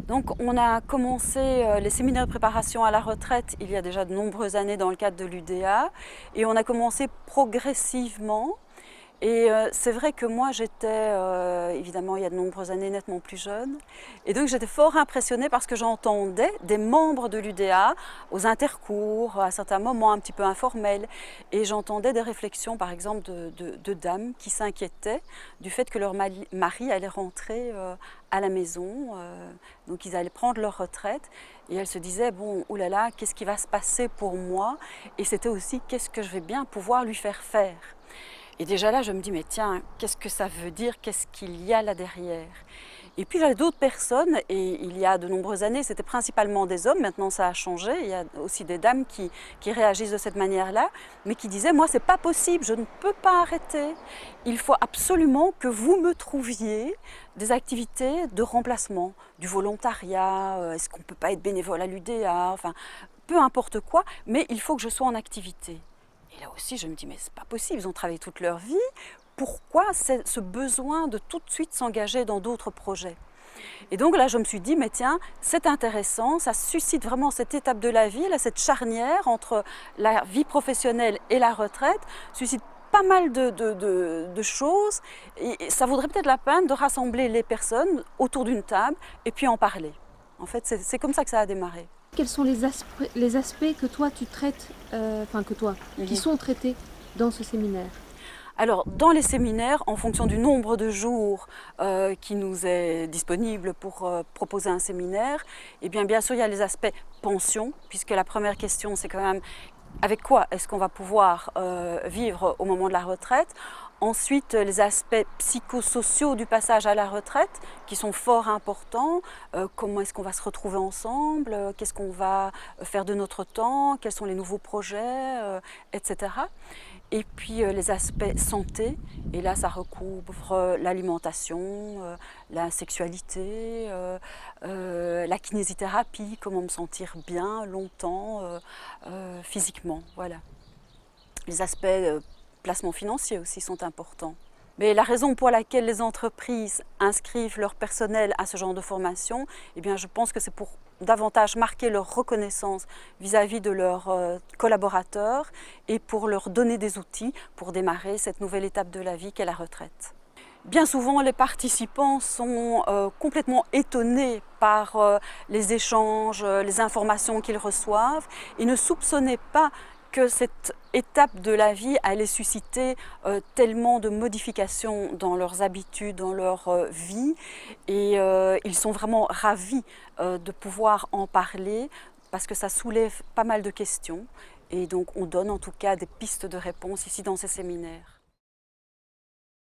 Donc on a commencé les séminaires de préparation à la retraite il y a déjà de nombreuses années dans le cadre de l'UDA et on a commencé progressivement. Et c'est vrai que moi j'étais, évidemment il y a de nombreuses années, nettement plus jeune. Et donc j'étais fort impressionnée parce que j'entendais des membres de l'UDA aux intercours, à certains moments un petit peu informels. Et j'entendais des réflexions par exemple de dames qui s'inquiétaient du fait que leur mari allait rentrer à la maison. Donc ils allaient prendre leur retraite. Et elles se disaient, bon, oulala, qu'est-ce qui va se passer pour moi? Et c'était aussi, qu'est-ce que je vais bien pouvoir lui faire faire? Et déjà là, je me dis, mais tiens, qu'est-ce que ça veut dire? Qu'est-ce qu'il y a là derrière? Et puis j'avais d'autres personnes, et il y a de nombreuses années, c'était principalement des hommes, maintenant ça a changé, il y a aussi des dames qui réagissent de cette manière-là, mais qui disaient, moi c'est pas possible, je ne peux pas arrêter. Il faut absolument que vous me trouviez des activités de remplacement, du volontariat, est-ce qu'on ne peut pas être bénévole à l'UDA, enfin peu importe quoi, mais il faut que je sois en activité. Et là aussi, je me dis, mais c'est pas possible, ils ont travaillé toute leur vie. Pourquoi ce besoin de tout de suite s'engager dans d'autres projets? Et donc là, je me suis dit, mais tiens, c'est intéressant, ça suscite vraiment cette étape de la vie, là, cette charnière entre la vie professionnelle et la retraite, suscite pas mal de choses. Et ça vaudrait peut-être la peine de rassembler les personnes autour d'une table et puis en parler. En fait, c'est comme ça que ça a démarré. Quels sont les aspects que toi tu traites, qui sont traités dans ce séminaire? Alors, dans les séminaires, en fonction du nombre de jours qui nous est disponible pour proposer un séminaire, eh bien sûr, il y a les aspects pension, puisque la première question, c'est quand même avec quoi est-ce qu'on va pouvoir vivre au moment de la retraite. Ensuite, les aspects psychosociaux du passage à la retraite qui sont fort importants. Comment est-ce qu'on va se retrouver ensemble? Qu'est-ce qu'on va faire de notre temps? Quels sont les nouveaux projets, etc. Et puis les aspects santé, et là ça recouvre l'alimentation, la sexualité, la kinésithérapie, comment me sentir bien longtemps physiquement, voilà. Les aspects placement financier aussi sont importants. Mais la raison pour laquelle les entreprises inscrivent leur personnel à ce genre de formation, eh bien, je pense que c'est pour davantage marquer leur reconnaissance vis-à-vis de leurs collaborateurs et pour leur donner des outils pour démarrer cette nouvelle étape de la vie qu'est la retraite. Bien souvent, les participants sont complètement étonnés par les échanges, les informations qu'ils reçoivent et ne soupçonnaient pas que cette étape de la vie allait susciter tellement de modifications dans leurs habitudes, dans leur vie. Et ils sont vraiment ravis de pouvoir en parler parce que ça soulève pas mal de questions. Et donc on donne en tout cas des pistes de réponse ici dans ces séminaires.